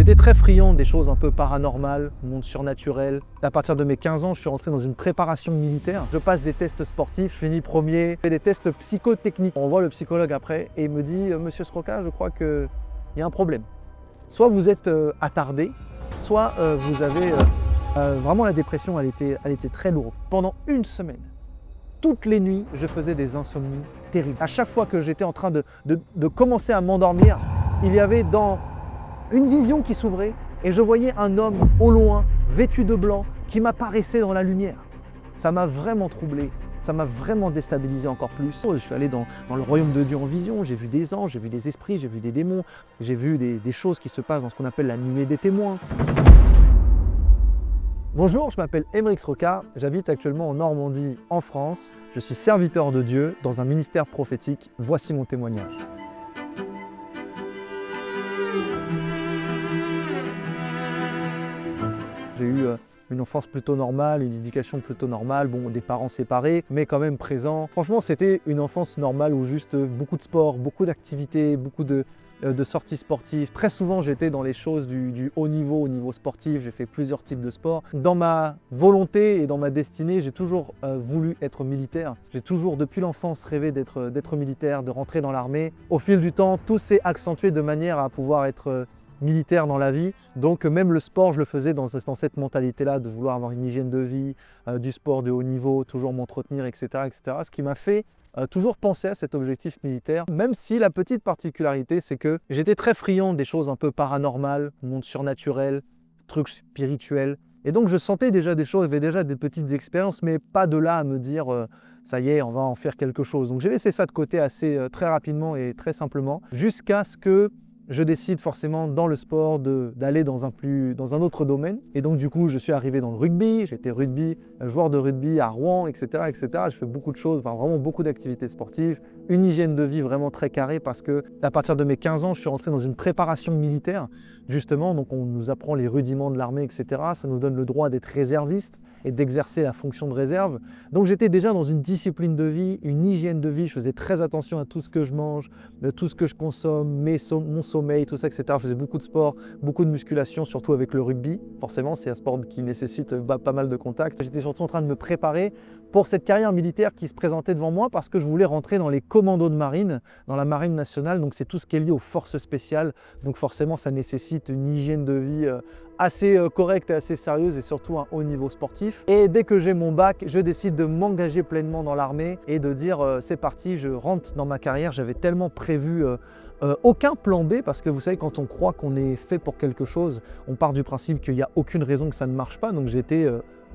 J'étais très friand des choses un peu paranormales, monde surnaturel. À partir de mes 15 ans, je suis rentré dans une préparation militaire. Je passe des tests sportifs, je finis premier, je fais des tests psychotechniques. On voit le psychologue après et il me dit « Monsieur Sroka, je crois qu'il y a un problème. Soit vous êtes attardé, soit vous avez… Vraiment la dépression, elle était très lourde. Pendant une semaine, toutes les nuits, je faisais des insomnies terribles. À chaque fois que j'étais en train de commencer à m'endormir, il y avait dans une vision qui s'ouvrait et je voyais un homme au loin, vêtu de blanc, qui m'apparaissait dans la lumière. Ça m'a vraiment troublé, ça m'a vraiment déstabilisé encore plus. Je suis allé dans le royaume de Dieu en vision, j'ai vu des anges, j'ai vu des esprits, j'ai vu des démons, j'ai vu des choses qui se passent dans ce qu'on appelle la nuée des témoins. Bonjour, je m'appelle Aymeric Sroka, j'habite actuellement en Normandie, en France. Je suis serviteur de Dieu dans un ministère prophétique. Voici mon témoignage. J'ai eu une enfance plutôt normale, une éducation plutôt normale, bon, des parents séparés, mais quand même présents. Franchement, c'était une enfance normale où juste beaucoup de sport, beaucoup d'activités, beaucoup de sorties sportives. Très souvent, j'étais dans les choses du haut niveau, au niveau sportif. J'ai fait plusieurs types de sports. Dans ma volonté et dans ma destinée, j'ai toujours voulu être militaire. J'ai toujours, depuis l'enfance, rêvé d'être militaire, de rentrer dans l'armée. Au fil du temps, tout s'est accentué de manière à pouvoir être militaire dans la vie. Donc même le sport, je le faisais dans cette mentalité-là de vouloir avoir une hygiène de vie, du sport de haut niveau, toujours m'entretenir, etc., etc. Ce qui m'a fait toujours penser à cet objectif militaire, même si la petite particularité, c'est que j'étais très friand des choses un peu paranormales, monde surnaturel, trucs spirituels. Et donc je sentais déjà des choses, j'avais déjà des petites expériences, mais pas de là à me dire ça y est, on va en faire quelque chose. Donc j'ai laissé ça de côté assez très rapidement et très simplement, jusqu'à ce que je décide forcément dans le sport d'aller dans un autre domaine. Et donc du coup, je suis arrivé dans le rugby, j'étais joueur de rugby à Rouen, etc., etc. Je fais beaucoup de choses, enfin vraiment beaucoup d'activités sportives, une hygiène de vie vraiment très carrée parce que à partir de mes 15 ans, je suis rentré dans une préparation militaire, justement, donc on nous apprend les rudiments de l'armée, etc. Ça nous donne le droit d'être réserviste et d'exercer la fonction de réserve. Donc j'étais déjà dans une discipline de vie, une hygiène de vie, je faisais très attention à tout ce que je mange, tout ce que je consomme, mon sommeil, tout ça, etc. Je faisais beaucoup de sport, beaucoup de musculation, surtout avec le rugby. Forcément, c'est un sport qui nécessite pas mal de contacts. J'étais surtout en train de me préparer pour cette carrière militaire qui se présentait devant moi parce que je voulais rentrer dans les commandos de marine, dans la marine nationale. Donc c'est tout ce qui est lié aux forces spéciales. Donc forcément, ça nécessite une hygiène de vie assez correcte et assez sérieuse et surtout un haut niveau sportif. Et dès que j'ai mon bac, je décide de m'engager pleinement dans l'armée et de dire c'est parti, je rentre dans ma carrière. J'avais tellement prévu aucun plan B parce que vous savez, quand on croit qu'on est fait pour quelque chose, on part du principe qu'il n'y a aucune raison que ça ne marche pas. Donc j'étais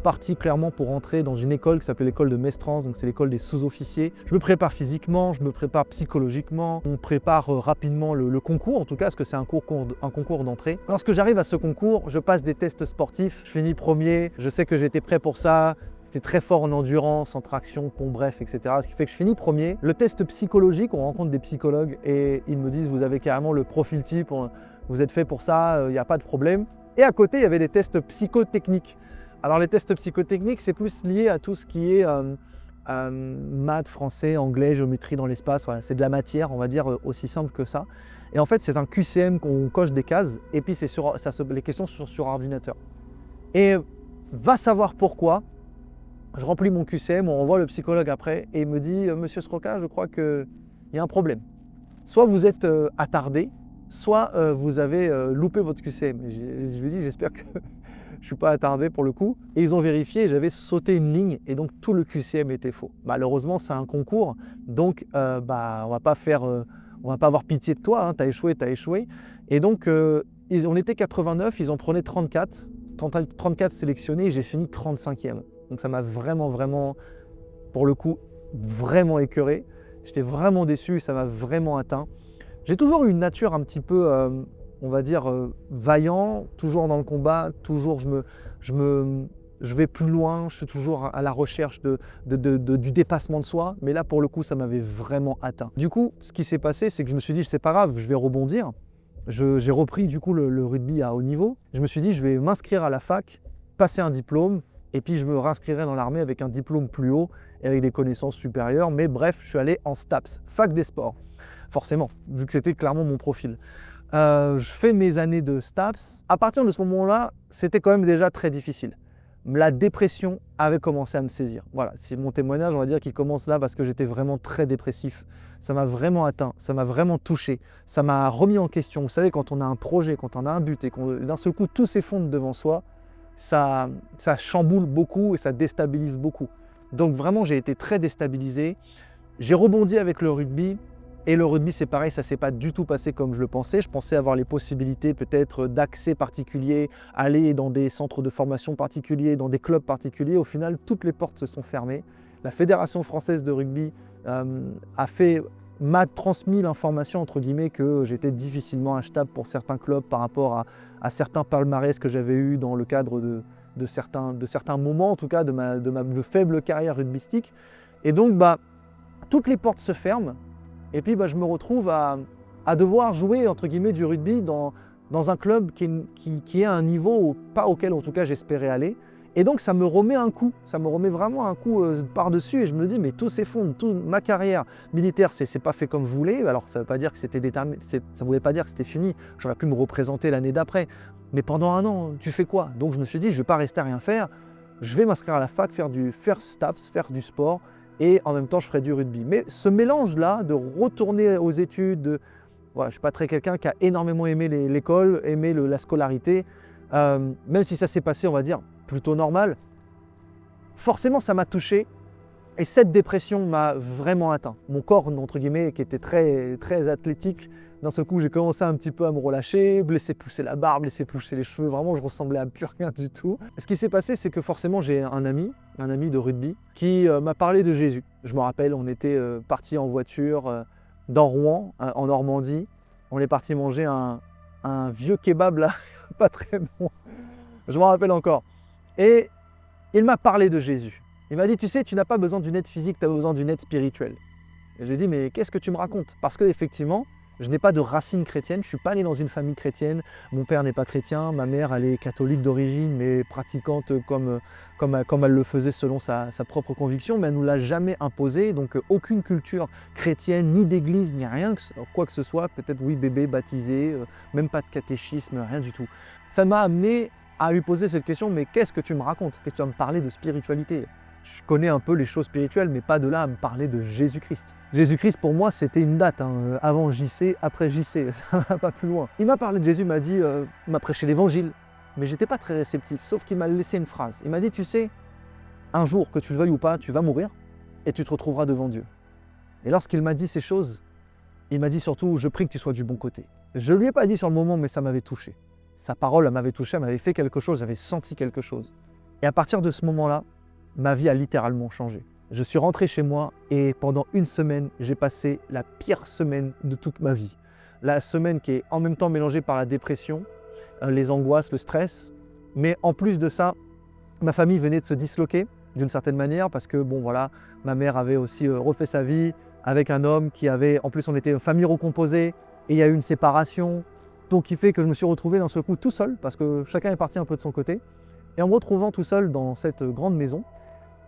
parti clairement pour rentrer dans une école qui s'appelle l'école de Mestrance, donc c'est l'école des sous-officiers. Je me prépare physiquement, je me prépare psychologiquement, on prépare rapidement le concours, en tout cas parce que c'est un concours d'entrée. Lorsque j'arrive à ce concours, je passe des tests sportifs, je finis premier, je sais que j'étais prêt pour ça. J'étais très fort en endurance, en traction, pont, bref, etc. Ce qui fait que je finis premier. Le test psychologique, on rencontre des psychologues et ils me disent vous avez carrément le profil type, vous êtes fait pour ça, il n'y a pas de problème. Et à côté, il y avait des tests psychotechniques. Alors les tests psychotechniques, c'est plus lié à tout ce qui est maths, français, anglais, géométrie dans l'espace. Voilà, c'est de la matière, on va dire, aussi simple que ça. Et en fait, c'est un QCM qu'on coche des cases et puis les questions sont sur ordinateur. Et va savoir pourquoi. Je remplis mon QCM, on renvoie le psychologue après et il me dit « Monsieur Sroka, je crois qu'il y a un problème. Soit vous êtes attardé, soit vous avez loupé votre QCM. » Je lui dis « J'espère que je ne suis pas attardé pour le coup. » Et ils ont vérifié, j'avais sauté une ligne et donc tout le QCM était faux. Malheureusement, c'est un concours, donc on va pas avoir pitié de toi, hein, t'as échoué. Et donc on était 89, ils en prenaient 34 sélectionnés et j'ai fini 35e. Donc ça m'a vraiment, pour le coup, vraiment écœuré. J'étais vraiment déçu, ça m'a vraiment atteint. J'ai toujours eu une nature un petit peu, on va dire, vaillant, toujours dans le combat, toujours je vais plus loin, je suis toujours à la recherche du dépassement de soi. Mais là, pour le coup, ça m'avait vraiment atteint. Du coup, ce qui s'est passé, c'est que je me suis dit, c'est pas grave, je vais rebondir. J'ai repris du coup le rugby à haut niveau. Je me suis dit, je vais m'inscrire à la fac, passer un diplôme, et puis je me réinscrirai dans l'armée avec un diplôme plus haut et avec des connaissances supérieures. Mais bref, je suis allé en STAPS, fac des sports, forcément, vu que c'était clairement mon profil. je fais mes années de STAPS. À partir de ce moment-là, c'était quand même déjà très difficile. La dépression avait commencé à me saisir. Voilà, c'est mon témoignage, on va dire qu'il commence là parce que j'étais vraiment très dépressif. Ça m'a vraiment atteint, ça m'a vraiment touché, ça m'a remis en question. Vous savez, quand on a un projet, quand on a un but et qu'on d'un seul coup tout s'effondre devant soi, ça chamboule beaucoup et ça déstabilise beaucoup. Donc vraiment, j'ai été très déstabilisé. J'ai rebondi avec le rugby. Et le rugby, c'est pareil, ça ne s'est pas du tout passé comme je le pensais. Je pensais avoir les possibilités peut-être d'accès particulier, aller dans des centres de formation particuliers, dans des clubs particuliers. Au final, toutes les portes se sont fermées. La Fédération française de rugby m'a transmis l'information, entre guillemets, que j'étais difficilement achetable pour certains clubs par rapport à certains palmarès que j'avais eus dans le cadre de certains moments, en tout cas de ma faible carrière rugbystique. Et donc, toutes les portes se ferment. Et puis je me retrouve à devoir jouer entre guillemets du rugby dans un club qui est à un niveau pas auquel en tout cas j'espérais aller. Et donc ça me remet un coup, ça me remet vraiment un coup par-dessus et je me dis mais tout s'effondre, ma carrière militaire c'est pas fait comme je voulais. Alors ça ne veut pas dire que c'était déterminé, ça voulait pas dire que c'était fini, j'aurais pu me représenter l'année d'après. Mais pendant un an, tu fais quoi? Donc je me suis dit je vais pas rester à rien faire, je vais m'inscrire à la fac, faire STAPS, faire du sport. Et en même temps, je ferai du rugby. Mais ce mélange-là, de retourner aux études, voilà, je ne suis pas très quelqu'un qui a énormément aimé l'école, aimé la scolarité, même si ça s'est passé, on va dire, plutôt normal, forcément, ça m'a touché. Et cette dépression m'a vraiment atteint. Mon corps, entre guillemets, qui était très, très athlétique, d'un seul coup, j'ai commencé un petit peu à me relâcher, laisser pousser la barbe, laisser pousser les cheveux. Vraiment, je ressemblais à plus rien du tout. Ce qui s'est passé, c'est que forcément, j'ai un ami de rugby, qui m'a parlé de Jésus. Je me rappelle, on était partis en voiture dans Rouen, en Normandie. On est parti manger un vieux kebab là, pas très bon. Je m'en rappelle encore. Et il m'a parlé de Jésus. Il m'a dit, tu sais, tu n'as pas besoin d'une aide physique, tu as besoin d'une aide spirituelle. Et je lui ai dit, mais qu'est-ce que tu me racontes? Parce qu'effectivement, je n'ai pas de racines chrétiennes, je ne suis pas né dans une famille chrétienne, mon père n'est pas chrétien, ma mère elle est catholique d'origine, mais pratiquante comme elle le faisait selon sa propre conviction, mais elle ne nous l'a jamais imposé, donc aucune culture chrétienne, ni d'église, ni rien, quoi que ce soit, peut-être oui, bébé baptisé, même pas de catéchisme, rien du tout. Ça m'a amené à lui poser cette question, mais qu'est-ce que tu me racontes? Qu'est-ce que tu vas me parler de spiritualité? Je connais un peu les choses spirituelles, mais pas de là à me parler de Jésus-Christ. Jésus-Christ, pour moi, c'était une date. Avant JC, après JC, ça va pas plus loin. Il m'a parlé de Jésus, m'a prêché l'évangile, mais j'étais pas très réceptif, sauf qu'il m'a laissé une phrase. Il m'a dit, tu sais, un jour, que tu le veuilles ou pas, tu vas mourir et tu te retrouveras devant Dieu. Et lorsqu'il m'a dit ces choses, il m'a dit surtout, je prie que tu sois du bon côté. Je lui ai pas dit sur le moment, mais ça m'avait touché. Sa parole, elle m'avait touché, elle m'avait fait quelque chose, j'avais senti quelque chose. Et à partir de ce moment-là, ma vie a littéralement changé. Je suis rentré chez moi et pendant une semaine, j'ai passé la pire semaine de toute ma vie. La semaine qui est en même temps mélangée par la dépression, les angoisses, le stress. Mais en plus de ça, ma famille venait de se disloquer d'une certaine manière parce que bon voilà, ma mère avait aussi refait sa vie avec un homme qui avait, en plus on était une famille recomposée et il y a eu une séparation. Donc qui fait que je me suis retrouvé d'un seul coup tout seul parce que chacun est parti un peu de son côté. Et en me retrouvant tout seul dans cette grande maison,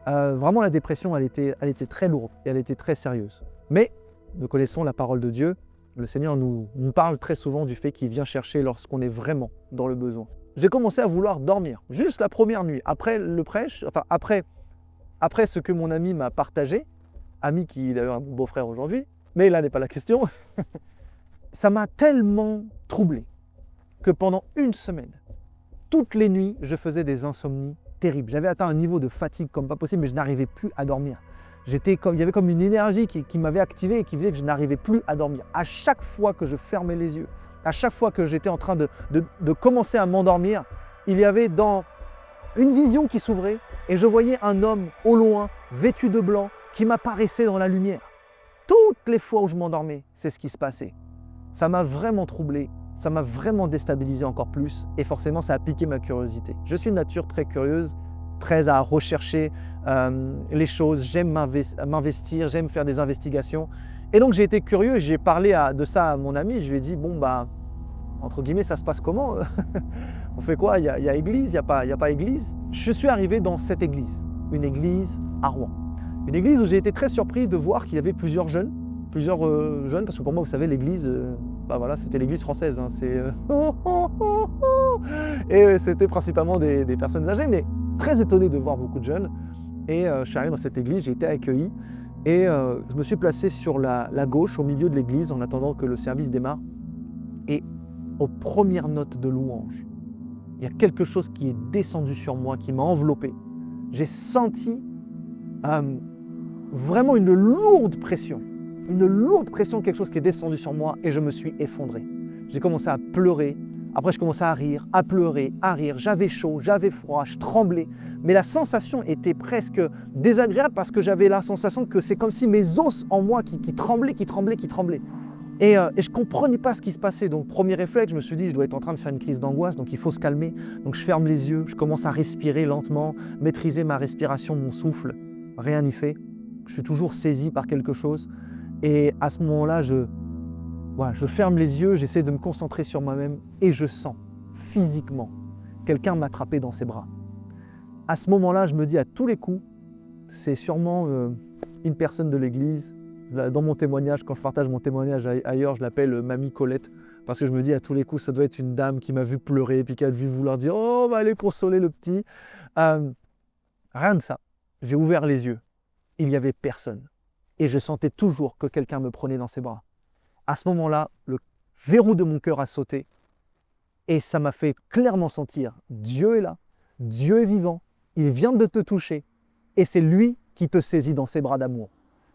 vraiment la dépression, elle était très lourde et elle était très sérieuse. Mais nous connaissons la parole de Dieu. Le Seigneur nous parle très souvent du fait qu'il vient chercher lorsqu'on est vraiment dans le besoin. J'ai commencé à vouloir dormir, juste la première nuit, après le prêche, enfin après ce que mon ami m'a partagé, ami qui est d'ailleurs un beau-frère aujourd'hui, mais là n'est pas la question, ça m'a tellement troublé que pendant une semaine, toutes les nuits, je faisais des insomnies terribles. J'avais atteint un niveau de fatigue comme pas possible, mais je n'arrivais plus à dormir. Il y avait comme une énergie qui m'avait activé et qui faisait que je n'arrivais plus à dormir. À chaque fois que je fermais les yeux, à chaque fois que j'étais en train de commencer à m'endormir, il y avait dans une vision qui s'ouvrait et je voyais un homme au loin, vêtu de blanc, qui m'apparaissait dans la lumière. Toutes les fois où je m'endormais, c'est ce qui se passait. Ça m'a vraiment troublé. Ça m'a vraiment déstabilisé encore plus et forcément ça a piqué ma curiosité. Je suis de nature très curieuse, très à rechercher les choses, j'aime m'investir, j'aime faire des investigations. Et donc j'ai été curieux, j'ai parlé de ça à mon ami, je lui ai dit bon entre guillemets ça se passe comment? On fait quoi? Il y a église, il y a pas église? Je suis arrivé dans cette église, une église à Rouen. Une église où j'ai été très surpris de voir qu'il y avait plusieurs jeunes, parce que pour moi vous savez l'église, Bah voilà, c'était l'église française. Hein, Et c'était principalement des personnes âgées, mais très étonné de voir beaucoup de jeunes. Et je suis arrivé dans cette église, j'ai été accueilli. Et je me suis placé sur la gauche, au milieu de l'église, en attendant que le service démarre. Et aux premières notes de louange, il y a quelque chose qui est descendu sur moi, qui m'a enveloppé. J'ai senti vraiment une lourde pression, quelque chose qui est descendu sur moi et je me suis effondré. J'ai commencé à pleurer, après je commençais à rire, à pleurer, à rire. J'avais chaud, j'avais froid, je tremblais. Mais la sensation était presque désagréable parce que j'avais la sensation que c'est comme si mes os en moi qui tremblaient. Et je ne comprenais pas ce qui se passait. Donc premier réflexe, je me suis dit, je dois être en train de faire une crise d'angoisse, donc il faut se calmer. Donc je ferme les yeux, je commence à respirer lentement, maîtriser ma respiration, mon souffle. Rien n'y fait. Je suis toujours saisi par quelque chose. Et à ce moment-là, je ferme les yeux, j'essaie de me concentrer sur moi-même et je sens physiquement quelqu'un m'attraper dans ses bras. À ce moment-là, je me dis à tous les coups, c'est sûrement une personne de l'église. Dans mon témoignage, quand je partage mon témoignage ailleurs, je l'appelle Mamie Colette, parce que je me dis à tous les coups, ça doit être une dame qui m'a vu pleurer, puis qui a dû vouloir dire « Oh, on va aller consoler le petit ». Rien de ça. J'ai ouvert les yeux. Il n'y avait personne. Et je sentais toujours que quelqu'un me prenait dans ses bras. À ce moment-là, le verrou de mon cœur a sauté et ça m'a fait clairement sentir Dieu est là, Dieu est vivant, il vient de te toucher et c'est lui qui te saisit dans ses bras d'amour.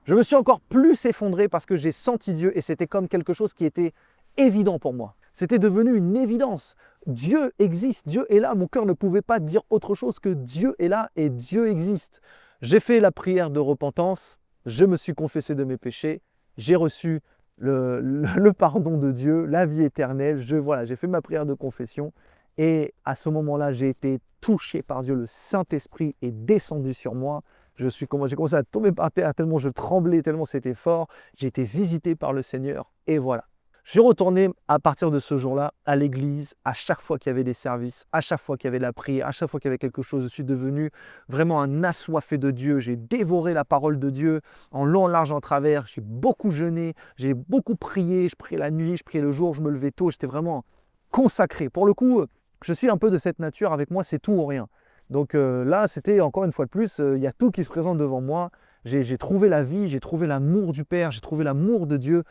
Je me suis encore plus effondré parce que j'ai senti Dieu et c'était comme quelque chose qui était évident pour moi. C'était devenu une évidence. Dieu existe, Dieu est là. Mon cœur ne pouvait pas dire autre chose que Dieu est là et Dieu existe. J'ai fait la prière de repentance, je me suis confessé de mes péchés, j'ai reçu le pardon de Dieu, la vie éternelle. J'ai fait ma prière de confession et à ce moment-là, j'ai été touché par Dieu. Le Saint-Esprit est descendu sur moi. J'ai commencé à tomber par terre tellement je tremblais, tellement c'était fort. J'ai été visité par le Seigneur et voilà. Je suis retourné à partir de ce jour-là à l'église, à chaque fois qu'il y avait des services, à chaque fois qu'il y avait de la prière, à chaque fois qu'il y avait quelque chose. Je suis devenu vraiment un assoiffé de Dieu. J'ai dévoré la parole de Dieu en long, en large, en travers. J'ai beaucoup jeûné, j'ai beaucoup prié. Je priais la nuit, je priais le jour, je me levais tôt. J'étais vraiment consacré. Pour le coup, je suis un peu de cette nature. Avec moi, c'est tout ou rien. Donc là, c'était encore une fois de plus, il y a tout qui se présente devant moi. J'ai trouvé la vie, j'ai trouvé l'amour du Père, j'ai trouvé l'amour de Dieu.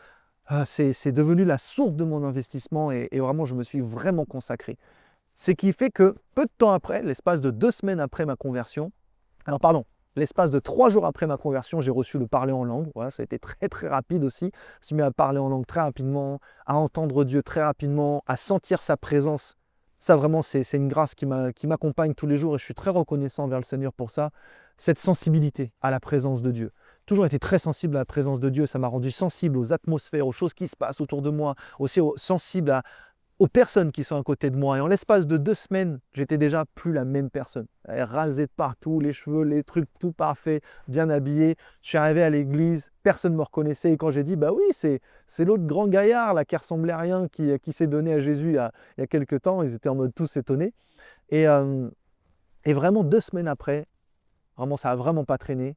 C'est devenu la source de mon investissement et vraiment, je me suis vraiment consacré. Ce qui fait que peu de temps après, l'espace de 2 semaines après ma conversion, l'espace de 3 jours après ma conversion, j'ai reçu le parler en langue. Voilà, ça a été très très rapide aussi. Je me suis mis à parler en langue très rapidement, à entendre Dieu très rapidement, à sentir sa présence. Ça vraiment, c'est une grâce qui m'accompagne tous les jours et je suis très reconnaissant envers le Seigneur pour ça. Cette sensibilité à la présence de Dieu. Toujours été très sensible à la présence de Dieu, ça m'a rendu sensible aux atmosphères, aux choses qui se passent autour de moi, aussi sensible aux personnes qui sont à côté de moi. Et en l'espace de 2 semaines, j'étais déjà plus la même personne. Rasé de partout, les cheveux, les trucs, tout parfait, bien habillé. Je suis arrivé à l'église, personne ne me reconnaissait. Et quand j'ai dit, bah oui, c'est l'autre grand gaillard là, qui ressemblait à rien, qui s'est donné à Jésus il y a quelques temps, ils étaient en mode tous étonnés. Et vraiment 2 semaines après, vraiment ça n'a vraiment pas traîné.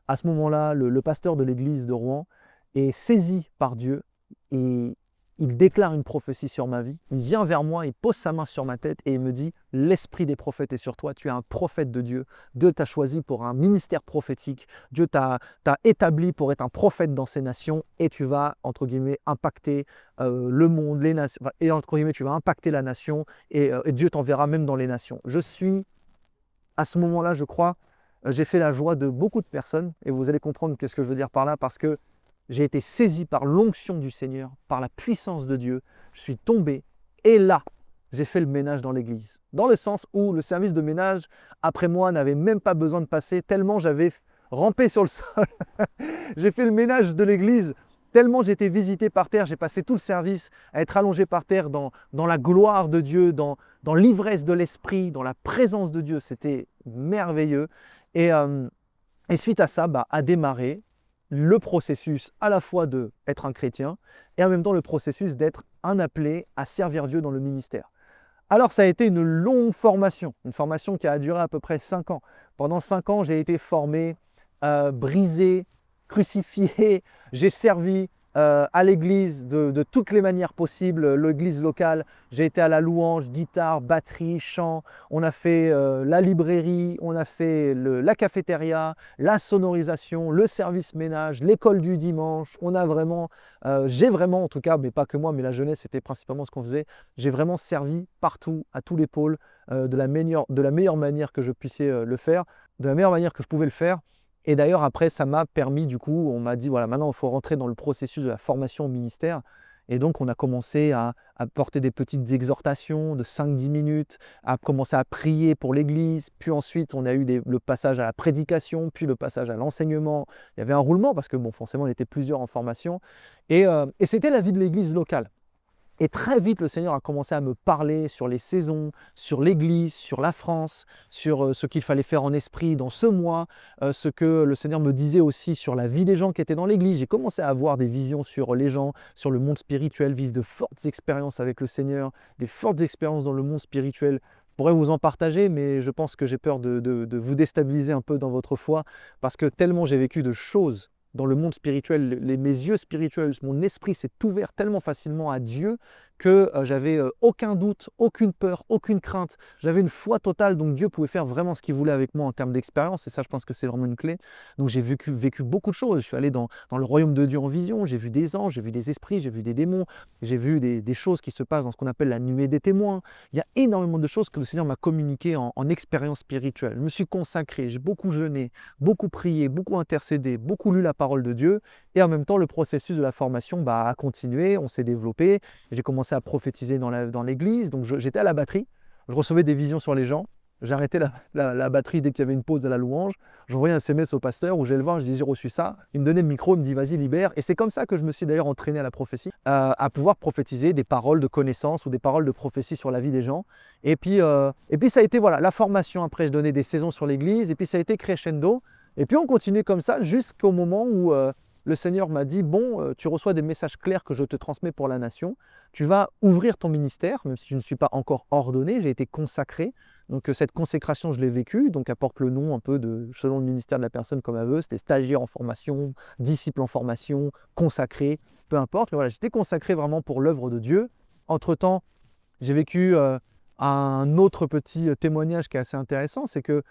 À ce moment-là, le pasteur de l'église de Rouen est saisi par Dieu et il déclare une prophétie sur ma vie. Il vient vers moi, il pose sa main sur ma tête et il me dit « L'esprit des prophètes est sur toi, tu es un prophète de Dieu. Dieu t'a choisi pour un ministère prophétique. Dieu t'a établi pour être un prophète dans ces nations et tu vas, entre guillemets, impacter le monde, les nations. Et entre guillemets, tu vas impacter la nation et Dieu t'enverra même dans les nations. » Je suis, à ce moment-là, je crois, j'ai fait la joie de beaucoup de personnes et vous allez comprendre qu'est-ce que je veux dire par là parce que j'ai été saisi par l'onction du Seigneur, par la puissance de Dieu. Je suis tombé et là, j'ai fait le ménage dans l'église. Dans le sens où le service de ménage, après moi, n'avait même pas besoin de passer tellement j'avais rampé sur le sol. J'ai fait le ménage de l'église tellement j'étais visité par terre. J'ai passé tout le service à être allongé par terre dans la gloire de Dieu, dans l'ivresse de l'esprit, dans la présence de Dieu. C'était merveilleux. Et suite à ça, a démarré le processus à la fois d'être un chrétien et en même temps le processus d'être un appelé à servir Dieu dans le ministère. Alors ça a été une longue formation, une formation qui a duré à peu près 5 ans. Pendant 5 ans, j'ai été formé, brisé, crucifié, j'ai servi à l'église de toutes les manières possibles, l'église locale. J'ai été à la louange, guitare, batterie, chant. On a fait la librairie, on a fait la cafétéria, la sonorisation, le service ménage, l'école du dimanche. On a vraiment, j'ai vraiment en tout cas, mais pas que moi, mais la jeunesse, c'était principalement ce qu'on faisait. J'ai vraiment servi partout, à tous les pôles, de la meilleure manière que je puissais le faire, de la meilleure manière que je pouvais le faire. Et d'ailleurs, après, ça m'a permis, du coup, on m'a dit, voilà, maintenant, il faut rentrer dans le processus de la formation au ministère. Et donc, on a commencé à porter des petites exhortations de 5-10 minutes, à commencer à prier pour l'Église. Puis ensuite, on a eu le passage à la prédication, puis le passage à l'enseignement. Il y avait un roulement parce que, bon, forcément, on était plusieurs en formation. Et c'était la vie de l'Église locale. Et très vite, le Seigneur a commencé à me parler sur les saisons, sur l'Église, sur la France, sur ce qu'il fallait faire en esprit dans ce mois, ce que le Seigneur me disait aussi sur la vie des gens qui étaient dans l'Église. J'ai commencé à avoir des visions sur les gens, sur le monde spirituel, vivre de fortes expériences avec le Seigneur, des fortes expériences dans le monde spirituel. Je pourrais vous en partager, mais je pense que j'ai peur de vous déstabiliser un peu dans votre foi, parce que tellement j'ai vécu de choses dans le monde spirituel, mes yeux spirituels, mon esprit s'est ouvert tellement facilement à Dieu que j'avais aucun doute, aucune peur, aucune crainte. J'avais une foi totale, donc Dieu pouvait faire vraiment ce qu'il voulait avec moi en termes d'expérience, et ça je pense que c'est vraiment une clé. Donc j'ai vécu beaucoup de choses. Je suis allé dans le royaume de Dieu en vision, j'ai vu des anges, j'ai vu des esprits, j'ai vu des démons, j'ai vu des choses qui se passent dans ce qu'on appelle la nuée des témoins. Il y a énormément de choses que le Seigneur m'a communiquées en expérience spirituelle. Je me suis consacré, j'ai beaucoup jeûné, beaucoup prié, beaucoup intercédé, beaucoup lu la parole de Dieu, et en même temps le processus de la formation a continué, on s'est développé, j'ai commencé à prophétiser dans l'église, donc j'étais à la batterie, je recevais des visions sur les gens, j'arrêtais la batterie dès qu'il y avait une pause à la louange, j'envoyais un SMS au pasteur où j'allais le voir, je disais j'ai reçu ça, il me donnait le micro, il me dit vas-y libère, et c'est comme ça que je me suis d'ailleurs entraîné à la prophétie, à pouvoir prophétiser des paroles de connaissance ou des paroles de prophétie sur la vie des gens, et puis ça a été voilà la formation. Après je donnais des saisons sur l'église, et puis ça a été crescendo, et puis on continuait comme ça jusqu'au moment où le Seigneur m'a dit, bon, tu reçois des messages clairs que je te transmets pour la nation, tu vas ouvrir ton ministère, même si je ne suis pas encore ordonné, j'ai été consacré, donc cette consécration je l'ai vécue, donc apporte le nom un peu selon le ministère de la personne comme elle veut, c'était stagiaire en formation, disciple en formation, consacré, peu importe, mais voilà, j'étais consacré vraiment pour l'œuvre de Dieu. Entre-temps, j'ai vécu un autre petit témoignage qui est assez intéressant, c'est que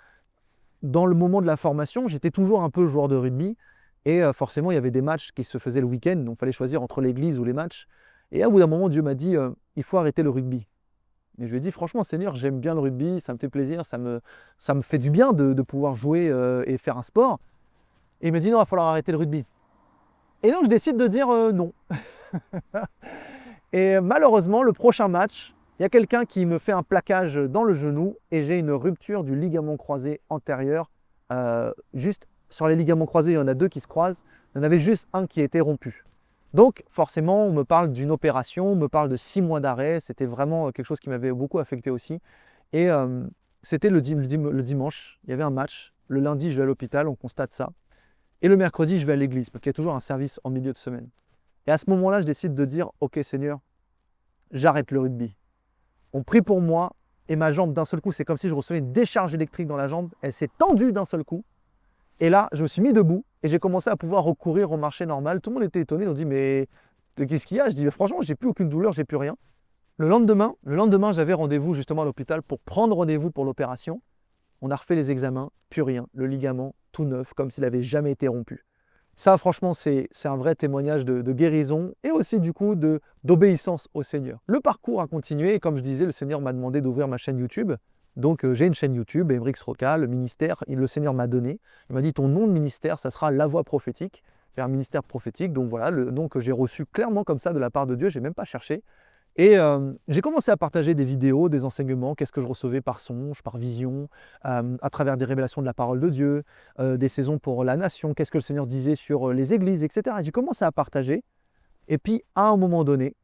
dans le moment de la formation, j'étais toujours un peu joueur de rugby, et forcément, il y avait des matchs qui se faisaient le week-end, donc il fallait choisir entre l'église ou les matchs. Et au bout d'un moment, Dieu m'a dit, il faut arrêter le rugby. Et je lui ai dit, franchement, Seigneur, j'aime bien le rugby, ça me fait plaisir, ça me fait du bien de pouvoir jouer et faire un sport. Et il m'a dit, non, il va falloir arrêter le rugby. Et donc, je décide de dire non. Et malheureusement, le prochain match, il y a quelqu'un qui me fait un plaquage dans le genou et j'ai une rupture du ligament croisé antérieur. Juste sur les ligaments croisés, il y en a 2 qui se croisent. Il y en avait juste un qui était rompu. Donc forcément, on me parle d'une opération, on me parle de 6 mois d'arrêt. C'était vraiment quelque chose qui m'avait beaucoup affecté aussi. Et c'était le dimanche, il y avait un match. Le lundi, je vais à l'hôpital, on constate ça. Et le mercredi, je vais à l'église, parce qu'il y a toujours un service en milieu de semaine. Et à ce moment-là, je décide de dire, ok Seigneur, j'arrête le rugby. On prie pour moi, et ma jambe d'un seul coup, c'est comme si je recevais une décharge électrique dans la jambe. Elle s'est tendue d'un seul coup. Et là, je me suis mis debout et j'ai commencé à pouvoir recourir au marché normal. Tout le monde était étonné, ils ont dit mais qu'est-ce qu'il y a? Je dis mais franchement, j'ai plus aucune douleur, j'ai plus rien. Le lendemain, j'avais rendez-vous justement à l'hôpital pour prendre rendez-vous pour l'opération. On a refait les examens, plus rien. Le ligament tout neuf, comme s'il n'avait jamais été rompu. Ça, franchement, c'est un vrai témoignage de guérison et aussi du coup d'obéissance au Seigneur. Le parcours a continué et comme je disais, le Seigneur m'a demandé d'ouvrir ma chaîne YouTube. Donc j'ai une chaîne YouTube, Emrix Roca, le ministère, le Seigneur m'a donné. Il m'a dit ton nom de ministère, ça sera La Voix Prophétique, faire un ministère prophétique. Donc voilà, le nom que j'ai reçu clairement comme ça de la part de Dieu, je n'ai même pas cherché. Et j'ai commencé à partager des vidéos, des enseignements, qu'est-ce que je recevais par songe, par vision, à travers des révélations de la parole de Dieu, des saisons pour la nation, qu'est-ce que le Seigneur disait sur les églises, etc. Et j'ai commencé à partager. Et puis à un moment donné,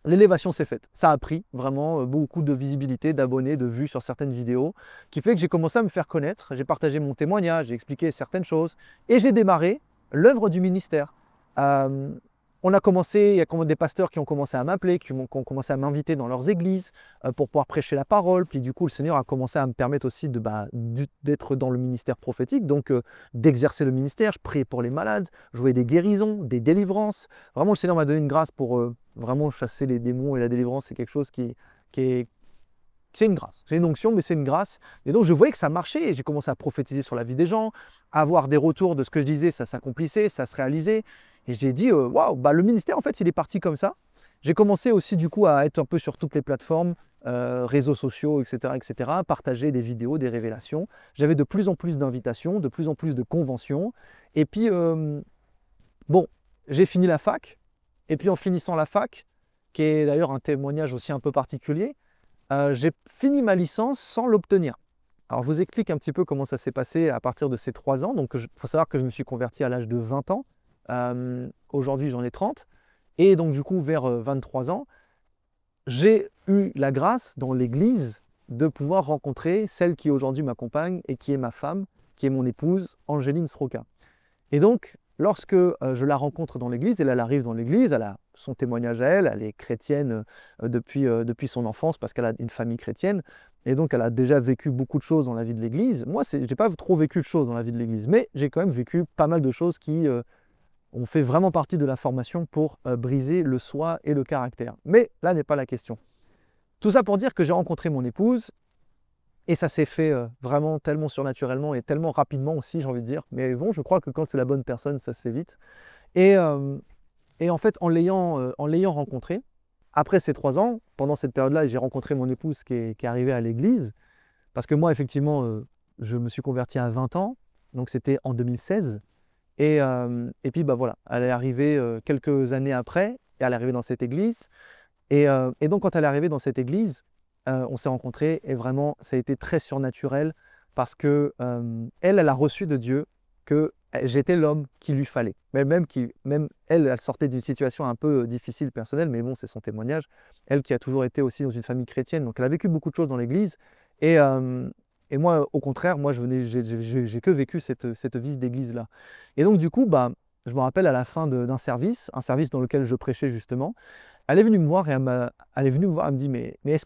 l'élévation s'est faite. Ça a pris vraiment beaucoup de visibilité, d'abonnés, de vues sur certaines vidéos, qui fait que j'ai commencé à me faire connaître. J'ai partagé mon témoignage, j'ai expliqué certaines choses et j'ai démarré l'œuvre du ministère. On a commencé, il y a des pasteurs qui ont commencé à m'appeler, qui ont commencé à m'inviter dans leurs églises pour pouvoir prêcher la parole. Puis du coup, le Seigneur a commencé à me permettre aussi d'être dans le ministère prophétique, donc d'exercer le ministère. Je priais pour les malades, je voyais des guérisons, des délivrances. Vraiment, le Seigneur m'a donné une grâce pour vraiment chasser les démons, et la délivrance, c'est quelque chose qui est... C'est une grâce, c'est une onction, mais c'est une grâce. Et donc, je voyais que ça marchait et j'ai commencé à prophétiser sur la vie des gens, à avoir des retours de ce que je disais, ça s'accomplissait, ça se réalisait. Et j'ai dit, waouh, le ministère, en fait, il est parti comme ça. J'ai commencé aussi, du coup, à être un peu sur toutes les plateformes, réseaux sociaux, etc., partager des vidéos, des révélations. J'avais de plus en plus d'invitations, de plus en plus de conventions. Et puis, j'ai fini la fac. Et puis, en finissant la fac, qui est d'ailleurs un témoignage aussi un peu particulier, j'ai fini ma licence sans l'obtenir. Alors, je vous explique un petit peu comment ça s'est passé à partir de ces 3 ans. Donc, il faut savoir que je me suis converti à l'âge de 20 ans. Aujourd'hui, j'en ai 30. Et donc, du coup, vers 23 ans, j'ai eu la grâce dans l'église de pouvoir rencontrer celle qui aujourd'hui m'accompagne et qui est ma femme, qui est mon épouse, Angéline Sroka. Et donc, lorsque je la rencontre dans l'église, elle arrive dans l'église, elle a son témoignage à elle, elle est chrétienne depuis son enfance parce qu'elle a une famille chrétienne. Et donc, elle a déjà vécu beaucoup de choses dans la vie de l'église. Moi, je n'ai pas trop vécu de choses dans la vie de l'église, mais j'ai quand même vécu pas mal de choses qui ont fait vraiment partie de la formation pour briser le soi et le caractère. Mais là n'est pas la question. Tout ça pour dire que j'ai rencontré mon épouse et ça s'est fait vraiment tellement surnaturellement et tellement rapidement aussi, j'ai envie de dire. Mais bon, je crois que quand c'est la bonne personne, ça se fait vite. Et en fait, en l'ayant rencontrée, après ces 3 ans, pendant cette période-là, j'ai rencontré mon épouse qui est arrivée à l'église. Parce que moi, effectivement, je me suis converti à 20 ans. Donc, c'était en 2016. Et puis, voilà, elle est arrivée quelques années après. Et elle est arrivée dans cette église. Et donc, quand elle est arrivée dans cette église, on s'est rencontrés. Et vraiment, ça a été très surnaturel. Parce que elle a reçu de Dieu que j'étais l'homme qu'il lui fallait. Mais même elle sortait d'une situation un peu difficile personnelle, mais bon, c'est son témoignage. Elle qui a toujours été aussi dans une famille chrétienne, donc elle a vécu beaucoup de choses dans l'église. Et moi, au contraire, moi, j'ai que vécu cette vie d'église-là. Et donc, du coup, je me rappelle à la fin d'un service, un service dans lequel je prêchais justement, elle est venue me voir et elle me dit, mais est-ce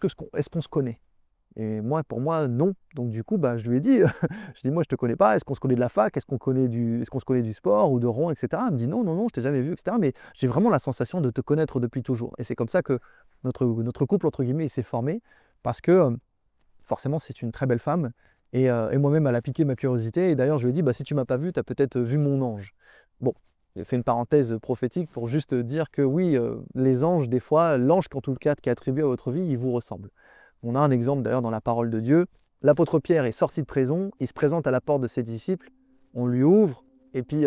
qu'on se connaît? Et moi, pour moi, non. Donc du coup, je lui ai dit, je dis, moi, je te connais pas. Est-ce qu'on se connaît de la fac? Est-ce qu'on se connaît du sport ou de rond, etc. Elle me dit, non, je t'ai jamais vu, etc. Mais j'ai vraiment la sensation de te connaître depuis toujours. Et c'est comme ça que notre couple, entre guillemets, il s'est formé. Parce que forcément, c'est une très belle femme. Et moi-même, elle a piqué ma curiosité. Et d'ailleurs, je lui ai dit, si tu m'as pas vu, tu as peut-être vu mon ange. Bon, j'ai fait une parenthèse prophétique pour juste dire que oui, les anges, des fois, l'ange, en tout cas, qui est attribué à votre vie, il vous ressemble. On a un exemple d'ailleurs dans la parole de Dieu. L'apôtre Pierre est sorti de prison, il se présente à la porte de ses disciples, on lui ouvre, et puis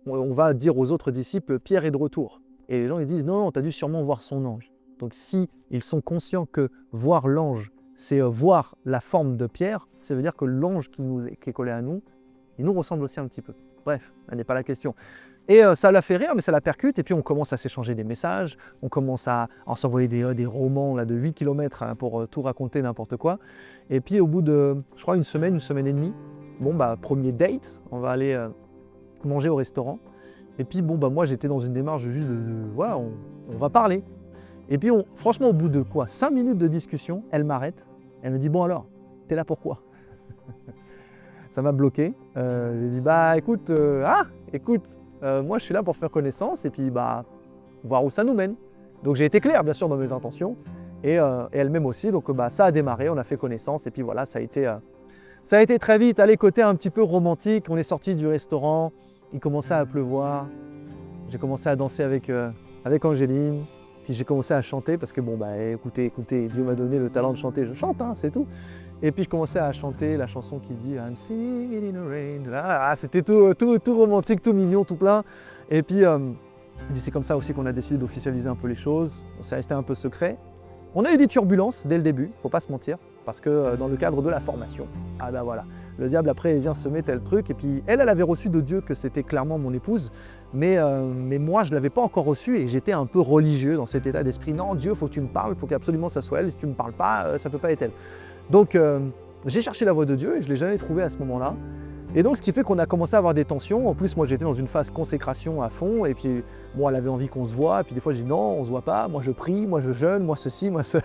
on va dire aux autres disciples, Pierre est de retour. Et les gens ils disent, non, tu as dû sûrement voir son ange. Donc si ils sont conscients que voir l'ange, c'est voir la forme de Pierre, ça veut dire que l'ange qui est collé à nous, il nous ressemble aussi un petit peu. Bref, ça n'est pas la question. Et ça l'a fait rire, mais ça la percute. Et puis on commence à s'échanger des messages, on commence à s'envoyer des romans là, de 8 km pour tout raconter n'importe quoi. Et puis au bout de, je crois, une semaine et demie, premier date, on va aller manger au restaurant. Et puis moi j'étais dans une démarche juste voilà, on va parler. Et puis franchement, au bout de 5 minutes de discussion, elle m'arrête. Elle me dit, bon alors, t'es là pourquoi? Ça m'a bloqué. Je lui ai dit, écoute, moi je suis là pour faire connaissance et puis voir où ça nous mène. Donc j'ai été clair bien sûr dans mes intentions et elle-même aussi. Donc ça a démarré, on a fait connaissance et puis voilà, ça a été très vite. Allez, côté un petit peu romantique, on est sorti du restaurant, il commençait à pleuvoir. J'ai commencé à danser avec Angéline, puis j'ai commencé à chanter parce que écoutez, Dieu m'a donné le talent de chanter, je chante, c'est tout. Et puis je commençais à chanter la chanson qui dit I'm singing in the rain. C'était tout romantique, tout mignon, tout plein. Et puis c'est comme ça aussi qu'on a décidé d'officialiser un peu les choses. On s'est resté un peu secret. On a eu des turbulences dès le début, faut pas se mentir, parce que dans le cadre de la formation, voilà, le diable après il vient semer tel truc. Et puis elle avait reçu de Dieu que c'était clairement mon épouse, mais moi je l'avais pas encore reçu et j'étais un peu religieux dans cet état d'esprit. Non, Dieu, faut que tu me parles, faut qu'absolument ça soit elle. Si tu me parles pas, ça peut pas être elle. Donc j'ai cherché la voix de Dieu et je ne l'ai jamais trouvée à ce moment-là. Et donc, ce qui fait qu'on a commencé à avoir des tensions. En plus, moi, j'étais dans une phase consécration à fond. Et puis, bon, elle avait envie qu'on se voit. Et puis, des fois, je dis non, on se voit pas. Moi, je prie, moi, je jeûne, moi, ceci, moi, cela.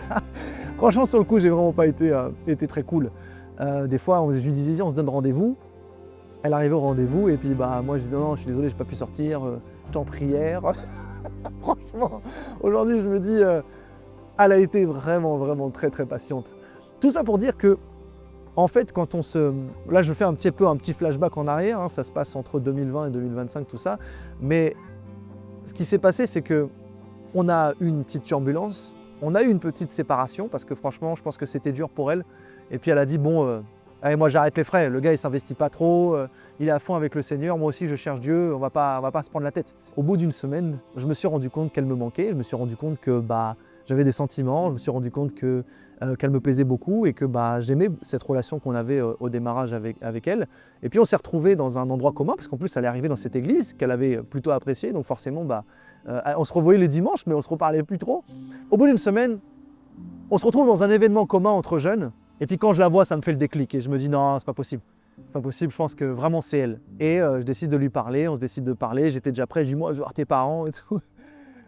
Franchement, sur le coup, j'ai vraiment pas été très cool. Des fois, je lui disais, viens, on se donne rendez-vous. Elle arrivait au rendez-vous. Et puis, bah, moi, je dis non, je suis désolé, j'ai pas pu sortir. J'étais en prière. Franchement, aujourd'hui, je me dis, elle a été vraiment, vraiment très, très patiente. Tout ça pour dire que, en fait, quand on se... Là, je fais un petit flashback en arrière, hein, ça se passe entre 2020 et 2025, tout ça. Mais ce qui s'est passé, c'est qu'on a eu une petite turbulence, on a eu une petite séparation, parce que franchement, je pense que c'était dur pour elle. Et puis elle a dit, bon, allez, moi j'arrête les frais, le gars il s'investit pas trop, il est à fond avec le Seigneur, moi aussi je cherche Dieu, on va pas se prendre la tête. Au bout d'une semaine, je me suis rendu compte qu'elle me manquait, je me suis rendu compte que j'avais des sentiments, je me suis rendu compte qu'elle me plaisait beaucoup et que j'aimais cette relation qu'on avait au démarrage avec elle. Et puis on s'est retrouvés dans un endroit commun, parce qu'en plus elle est arrivée dans cette église qu'elle avait plutôt appréciée, donc forcément on se revoyait les dimanches, mais on se reparlait plus trop. Au bout d'une semaine, on se retrouve dans un événement commun entre jeunes, et puis quand je la vois, ça me fait le déclic, et je me dis non, c'est pas possible. Pas possible, je pense que vraiment c'est elle. Et je décide de lui parler, on se décide de parler, j'étais déjà prêt, je dis moi je veux voir tes parents et tout.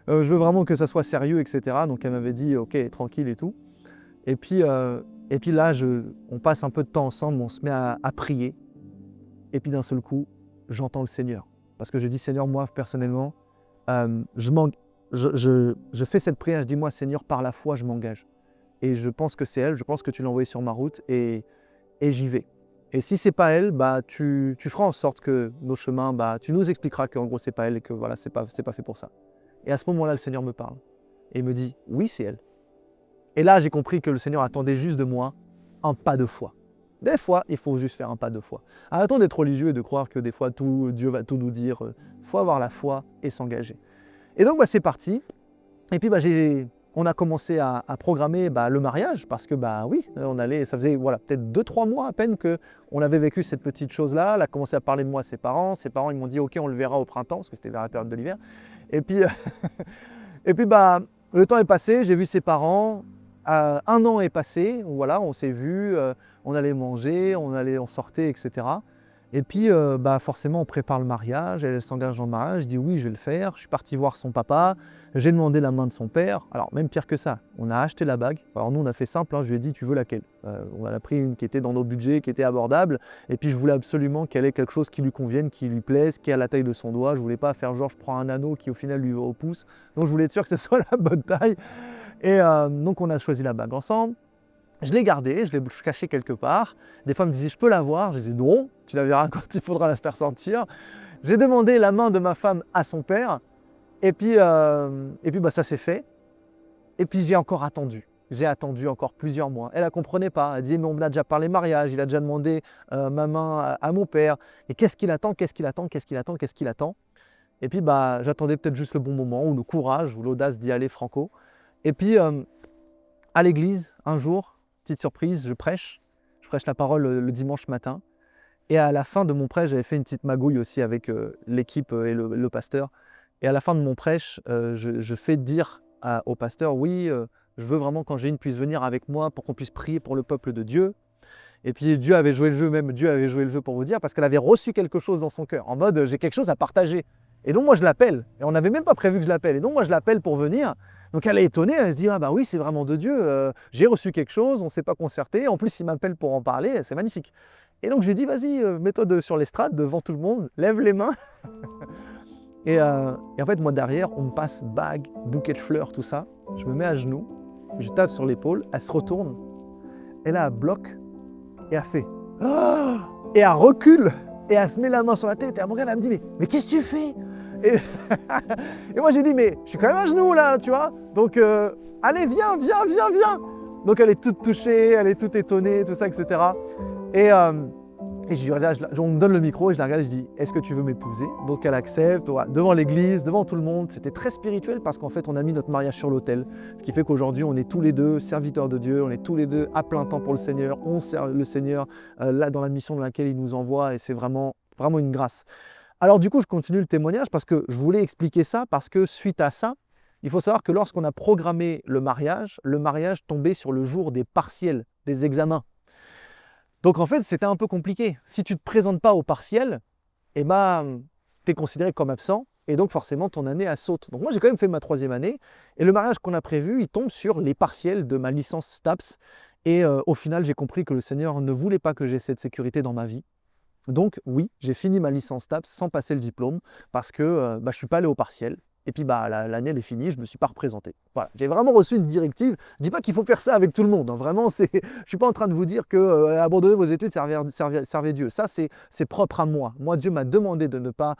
Je veux vraiment que ça soit sérieux, etc. Donc elle m'avait dit ok, tranquille et tout. Et puis là, on passe un peu de temps ensemble, on se met à prier. Et puis d'un seul coup, j'entends le Seigneur. Parce que je dis Seigneur, moi personnellement, je fais cette prière, je dis moi Seigneur, par la foi, je m'engage. Et je pense que c'est elle, je pense que tu l'as envoyée sur ma route et j'y vais. Et si c'est pas elle, tu feras en sorte que nos chemins, tu nous expliqueras qu'en gros c'est pas elle et que voilà, c'est pas fait pour ça. Et à ce moment-là, le Seigneur me parle et il me dit oui, c'est elle. Et là, j'ai compris que le Seigneur attendait juste de moi un pas de foi. Des fois, il faut juste faire un pas de foi. Arrêtons d'être religieux et de croire que des fois Dieu va tout nous dire. Il faut avoir la foi et s'engager. Et donc c'est parti. Et puis on a commencé à programmer le mariage parce que oui, ça faisait peut-être 2-3 mois à peine qu'on avait vécu cette petite chose-là. Elle a commencé à parler de moi à ses parents. Ses parents ils m'ont dit ok, on le verra au printemps parce que c'était vers la période de l'hiver. Et puis, le temps est passé, j'ai vu ses parents. 1 an est passé, voilà, on s'est vus, on allait manger, on sortait, etc. Et puis, forcément, on prépare le mariage, elle s'engage dans le mariage, je dis oui, je vais le faire. Je suis parti voir son papa, j'ai demandé la main de son père. Alors, même pire que ça, on a acheté la bague. Alors, nous, on a fait simple, je lui ai dit, tu veux laquelle? On a pris une qui était dans nos budgets, qui était abordable. Et puis, je voulais absolument qu'elle ait quelque chose qui lui convienne, qui lui plaise, qui est à la taille de son doigt. Je voulais pas faire genre, je prends un anneau qui, au final, lui va au pouce. Donc, je voulais être sûr que ce soit la bonne taille. Et donc, on a choisi la bague ensemble. Je l'ai gardée, je l'ai cachée quelque part. Des fois, elle me disait, je peux la voir? Je disais, non, tu la verras quand il faudra la faire sortir. J'ai demandé la main de ma femme à son père. Et puis ça s'est fait. Et puis, j'ai encore attendu. J'ai attendu encore plusieurs mois. Elle ne comprenait pas. Elle disait, mais on a déjà parlé mariage, il a déjà demandé ma main à mon père. Et qu'est-ce qu'il attend? Et puis, j'attendais peut-être juste le bon moment, ou le courage, ou l'audace d'y aller franco. Et puis, à l'église, un jour, petite surprise, je prêche la parole le dimanche matin. Et à la fin de mon prêche, j'avais fait une petite magouille aussi avec l'équipe et le pasteur. Et à la fin de mon prêche, je fais dire au pasteur, oui, je veux vraiment qu'Angéline puisse venir avec moi pour qu'on puisse prier pour le peuple de Dieu. Et puis Dieu avait joué le jeu pour vous dire, parce qu'elle avait reçu quelque chose dans son cœur, en mode j'ai quelque chose à partager. Et donc moi je l'appelle, et on n'avait même pas prévu que je l'appelle, et donc moi je l'appelle pour venir. Donc elle est étonnée, elle se dit ah oui c'est vraiment de Dieu, j'ai reçu quelque chose, on ne s'est pas concerté, en plus il m'appelle pour en parler, c'est magnifique. Et donc je lui dis vas-y, mets-toi sur l'estrade devant tout le monde, lève les mains. et en fait moi derrière on me passe bague, bouquet de fleurs, tout ça, je me mets à genoux, je tape sur l'épaule, elle se retourne, et là elle bloque, et elle fait oh et elle recule, et elle se met la main sur la tête, et elle me regarde, elle me dit mais qu'est-ce que tu fais? Et moi j'ai dit mais je suis quand même à genoux là, tu vois, donc allez viens. Donc elle est toute touchée, elle est toute étonnée, tout ça, etc. Et on me donne le micro et je la regarde et je dis est-ce que tu veux m'épouser? Donc elle accepte, voilà, devant l'église, devant tout le monde. C'était très spirituel parce qu'en fait on a mis notre mariage sur l'autel, ce qui fait qu'aujourd'hui on est tous les deux serviteurs de Dieu, on est tous les deux à plein temps pour le Seigneur, on sert le Seigneur là dans la mission dans laquelle il nous envoie, et c'est vraiment une grâce. Alors du coup, je continue le témoignage parce que je voulais expliquer ça, parce que suite à ça, il faut savoir que lorsqu'on a programmé le mariage tombait sur le jour des partiels, des examens. Donc en fait, c'était un peu compliqué. Si tu ne te présentes pas au partiel, eh ben, tu es considéré comme absent et donc forcément ton année elle saute. Donc moi j'ai quand même fait ma 3e année et le mariage qu'on a prévu, il tombe sur les partiels de ma licence STAPS et au final j'ai compris que le Seigneur ne voulait pas que j'ai cette sécurité dans ma vie. Donc oui, j'ai fini ma licence STAPS sans passer le diplôme parce que je ne suis pas allé au partiel. Et puis l'année elle est finie, je ne me suis pas représenté. Voilà, j'ai vraiment reçu une directive. Je ne dis pas qu'il faut faire ça avec tout le monde. Hein. Vraiment, je ne suis pas en train de vous dire que abandonner vos études, servez Dieu. Ça, c'est propre à moi. Moi, Dieu m'a demandé de ne pas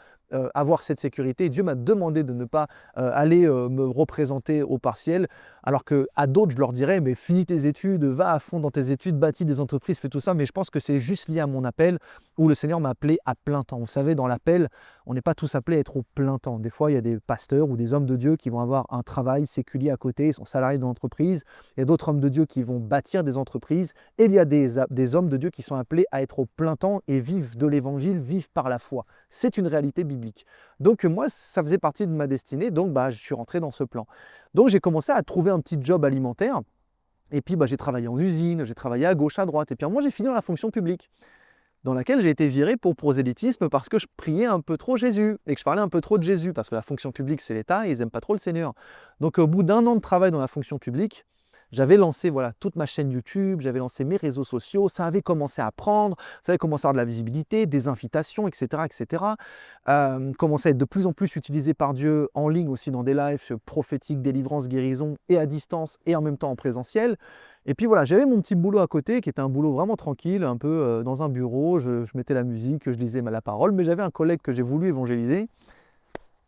avoir cette sécurité. Dieu m'a demandé de ne pas aller me représenter au partiel. Alors qu'à d'autres, je leur dirais, mais finis tes études, va à fond dans tes études, bâtis des entreprises, fais tout ça. Mais je pense que c'est juste lié à mon appel où le Seigneur m'a appelé à plein temps. Vous savez, dans l'appel, on n'est pas tous appelés à être au plein temps. Des fois, il y a des pasteurs ou des hommes de Dieu qui vont avoir un travail séculier à côté, ils sont salariés de l'entreprise. Il y a d'autres hommes de Dieu qui vont bâtir des entreprises. Et il y a des hommes de Dieu qui sont appelés à être au plein temps et vivent de l'évangile, vivent par la foi. C'est une réalité biblique. Donc moi, ça faisait partie de ma destinée, donc je suis rentré dans ce plan. Donc j'ai commencé à trouver un petit job alimentaire. Et puis j'ai travaillé en usine, j'ai travaillé à gauche, à droite. Et puis moi, j'ai fini dans la fonction publique, dans laquelle j'ai été viré pour prosélytisme parce que je priais un peu trop Jésus et que je parlais un peu trop de Jésus, parce que la fonction publique, c'est l'État et ils n'aiment pas trop le Seigneur. Donc au bout d'1 an de travail dans la fonction publique, j'avais lancé toute ma chaîne YouTube, j'avais lancé mes réseaux sociaux, ça avait commencé à prendre, ça avait commencé à avoir de la visibilité, des invitations, etc. etc. Commençait à être de plus en plus utilisé par Dieu en ligne aussi dans des lives prophétiques, délivrance, guérison, et à distance et en même temps en présentiel. Et puis voilà, j'avais mon petit boulot à côté qui était un boulot vraiment tranquille, un peu dans un bureau, je mettais la musique, je lisais la parole, mais j'avais un collègue que j'ai voulu évangéliser.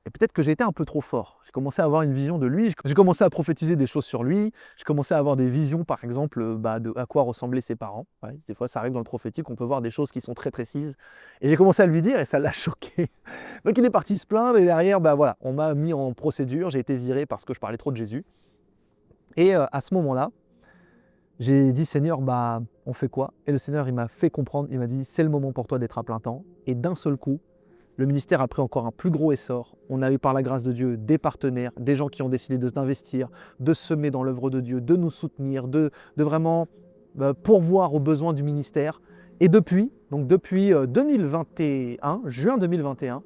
Et peut-être que j'ai été un peu trop fort. J'ai commencé à avoir une vision de lui, j'ai commencé à prophétiser des choses sur lui, j'ai commencé à avoir des visions, par exemple, de à quoi ressemblaient ses parents. Ouais, des fois, ça arrive dans le prophétique, on peut voir des choses qui sont très précises. Et j'ai commencé à lui dire et ça l'a choqué. Donc il est parti se plaindre et derrière, voilà, on m'a mis en procédure, j'ai été viré parce que je parlais trop de Jésus. Et à ce moment-là, j'ai dit, Seigneur, on fait quoi? Et le Seigneur, il m'a fait comprendre, il m'a dit, c'est le moment pour toi d'être à plein temps. Et d'un seul coup, le ministère a pris encore un plus gros essor. On a eu par la grâce de Dieu des partenaires, des gens qui ont décidé d'investir, de semer dans l'œuvre de Dieu, de nous soutenir, de vraiment pourvoir aux besoins du ministère. Et depuis 2021, juin 2021,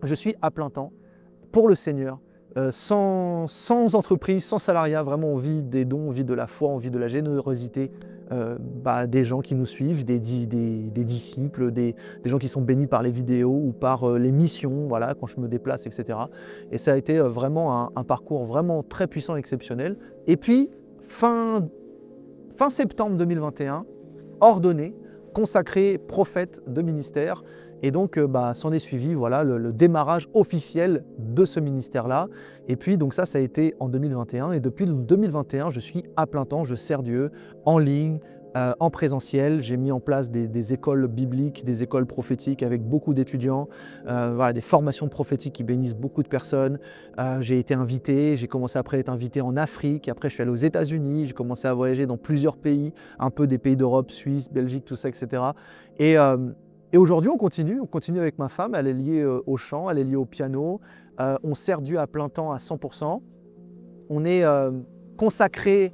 je suis à plein temps pour le Seigneur, sans entreprise, sans salariat. Vraiment, on vit des dons, on vit de la foi, on vit de la générosité. Des gens qui nous suivent, des disciples, des gens qui sont bénis par les vidéos ou par les missions, voilà, quand je me déplace, etc. Et ça a été vraiment un parcours vraiment très puissant, exceptionnel. Et puis, fin septembre 2021, ordonné, consacré prophète de ministère. Et donc, s'en est suivi le démarrage officiel de ce ministère-là. Et puis, donc ça a été en 2021. Et depuis 2021, je suis à plein temps, je sers Dieu en ligne, en présentiel. J'ai mis en place des écoles bibliques, des écoles prophétiques avec beaucoup d'étudiants, des formations prophétiques qui bénissent beaucoup de personnes. J'ai été invité, j'ai commencé après à être invité en Afrique. Après, je suis allé aux États-Unis, j'ai commencé à voyager dans plusieurs pays, un peu des pays d'Europe, Suisse, Belgique, tout ça, etc. Et aujourd'hui, on continue avec ma femme, elle est liée au chant, elle est liée au piano, on sert Dieu à plein temps à 100%, on est consacré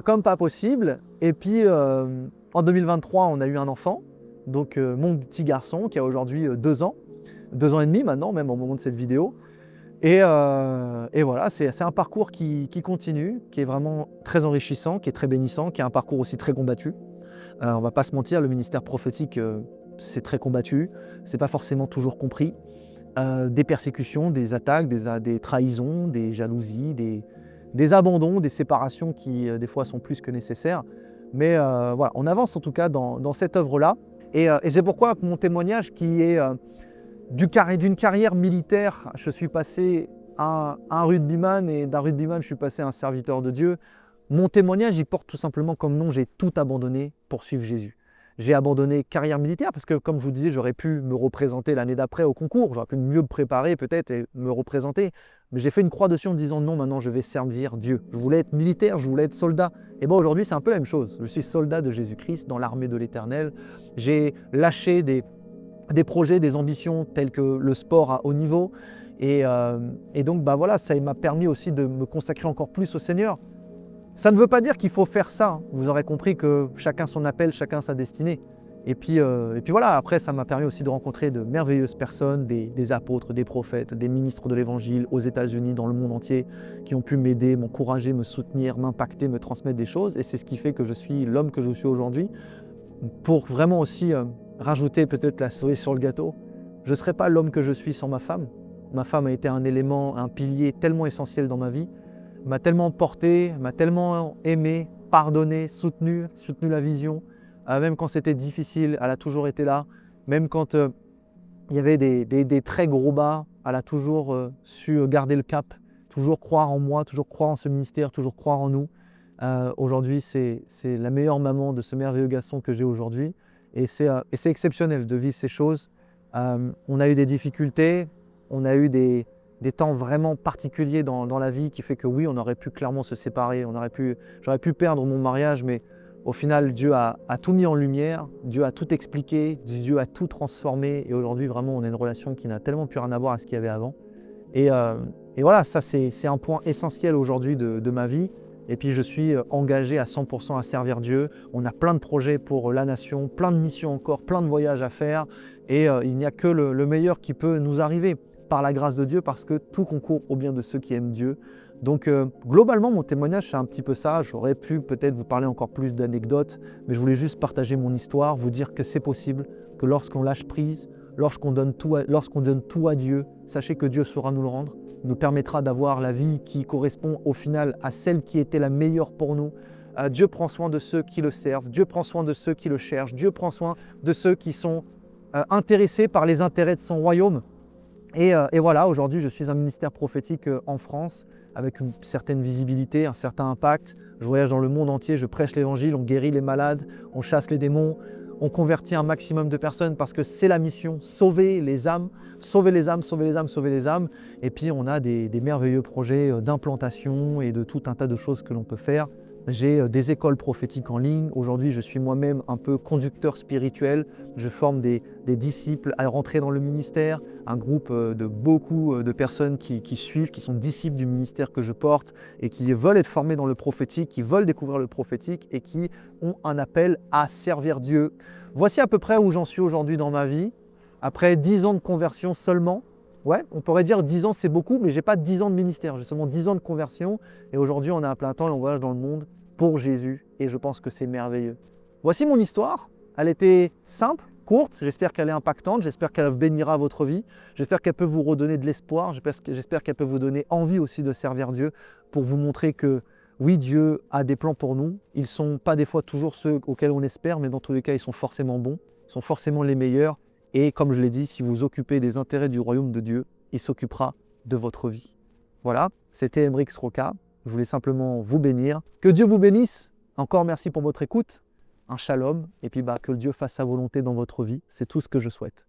comme pas possible, et puis en 2023, on a eu un enfant, donc mon petit garçon qui a aujourd'hui 2 ans et demi maintenant, même au moment de cette vidéo, et voilà, c'est un parcours qui continue, qui est vraiment très enrichissant, qui est très bénissant, qui est un parcours aussi très combattu. On ne va pas se mentir, le ministère prophétique, c'est très combattu, c'est pas forcément toujours compris. Des persécutions, des attaques, des trahisons, des jalousies, des abandons, des séparations qui des fois sont plus que nécessaires. Mais voilà, on avance en tout cas dans cette œuvre-là. Et c'est pourquoi mon témoignage qui est d'une carrière militaire, je suis passé à un rugbyman et d'un rugbyman, je suis passé à un serviteur de Dieu. Mon témoignage, il porte tout simplement comme nom, j'ai tout abandonné pour suivre Jésus. J'ai abandonné carrière militaire parce que, comme je vous disais, j'aurais pu me représenter l'année d'après au concours, j'aurais pu mieux me préparer peut-être et me représenter. Mais j'ai fait une croix dessus en disant non, maintenant je vais servir Dieu. Je voulais être militaire, je voulais être soldat. Et aujourd'hui, c'est un peu la même chose. Je suis soldat de Jésus-Christ dans l'armée de l'Éternel. J'ai lâché des projets, des ambitions telles que le sport à haut niveau. Et donc, voilà, ça m'a permis aussi de me consacrer encore plus au Seigneur. Ça ne veut pas dire qu'il faut faire ça. Vous aurez compris que chacun son appel, chacun sa destinée. Et puis voilà, après ça m'a permis aussi de rencontrer de merveilleuses personnes, des apôtres, des prophètes, des ministres de l'Évangile aux États-Unis, dans le monde entier, qui ont pu m'aider, m'encourager, me soutenir, m'impacter, me transmettre des choses. Et c'est ce qui fait que je suis l'homme que je suis aujourd'hui. Pour vraiment aussi rajouter peut-être la cerise sur le gâteau, je ne serais pas l'homme que je suis sans ma femme. Ma femme a été un élément, un pilier tellement essentiel dans ma vie, m'a tellement porté, m'a tellement aimé, pardonné, soutenu la vision. Même quand c'était difficile, elle a toujours été là. Même quand il y avait des très gros bas, elle a toujours su garder le cap, toujours croire en moi, toujours croire en ce ministère, toujours croire en nous. Aujourd'hui, c'est la meilleure maman de ce merveilleux garçon que j'ai aujourd'hui. Et c'est exceptionnel de vivre ces choses. On a eu des difficultés, on a eu des temps vraiment particuliers dans la vie qui fait que oui, on aurait pu clairement se séparer, j'aurais pu perdre mon mariage, mais au final, Dieu a tout mis en lumière, Dieu a tout expliqué, Dieu a tout transformé. Et aujourd'hui, vraiment, on a une relation qui n'a tellement plus rien à voir à ce qu'il y avait avant. Et voilà, ça, c'est un point essentiel aujourd'hui de ma vie. Et puis, je suis engagé à 100% à servir Dieu. On a plein de projets pour la nation, plein de missions encore, plein de voyages à faire. Et il n'y a que le meilleur qui peut nous arriver par la grâce de Dieu, parce que tout concourt au bien de ceux qui aiment Dieu. Donc globalement, mon témoignage, c'est un petit peu ça. J'aurais pu peut-être vous parler encore plus d'anecdotes, mais je voulais juste partager mon histoire, vous dire que c'est possible, que lorsqu'on lâche prise, lorsqu'on donne tout à Dieu, sachez que Dieu saura nous le rendre, nous permettra d'avoir la vie qui correspond au final à celle qui était la meilleure pour nous. Dieu prend soin de ceux qui le servent, Dieu prend soin de ceux qui le cherchent, Dieu prend soin de ceux qui sont intéressés par les intérêts de son royaume. Et voilà, aujourd'hui, je suis un ministère prophétique en France, avec une certaine visibilité, un certain impact. Je voyage dans le monde entier, je prêche l'évangile, on guérit les malades, on chasse les démons, on convertit un maximum de personnes parce que c'est la mission, sauver les âmes, sauver les âmes, sauver les âmes, sauver les âmes. Et puis on a des merveilleux projets d'implantation et de tout un tas de choses que l'on peut faire. J'ai des écoles prophétiques en ligne. Aujourd'hui, je suis moi-même un peu conducteur spirituel. Je forme des disciples à rentrer dans le ministère, un groupe de beaucoup de personnes qui suivent, qui sont disciples du ministère que je porte et qui veulent être formés dans le prophétique, qui veulent découvrir le prophétique et qui ont un appel à servir Dieu. Voici à peu près où j'en suis aujourd'hui dans ma vie. Après 10 ans de conversion seulement, ouais, on pourrait dire 10 ans c'est beaucoup, mais je n'ai pas 10 ans de ministère, j'ai seulement 10 ans de conversion. Et aujourd'hui, on est à plein temps et on voyage dans le monde pour Jésus. Et je pense que c'est merveilleux. Voici mon histoire. Elle était simple, courte. J'espère qu'elle est impactante. J'espère qu'elle bénira votre vie. J'espère qu'elle peut vous redonner de l'espoir. J'espère qu'elle peut vous donner envie aussi de servir Dieu pour vous montrer que oui, Dieu a des plans pour nous. Ils ne sont pas des fois toujours ceux auxquels on espère, mais dans tous les cas, ils sont forcément bons. Ils sont forcément les meilleurs. Et comme je l'ai dit, si vous vous occupez des intérêts du royaume de Dieu, il s'occupera de votre vie. Voilà, c'était Emeric Sroka. Je voulais simplement vous bénir. Que Dieu vous bénisse. Encore merci pour votre écoute. Un shalom. Et puis que Dieu fasse sa volonté dans votre vie. C'est tout ce que je souhaite.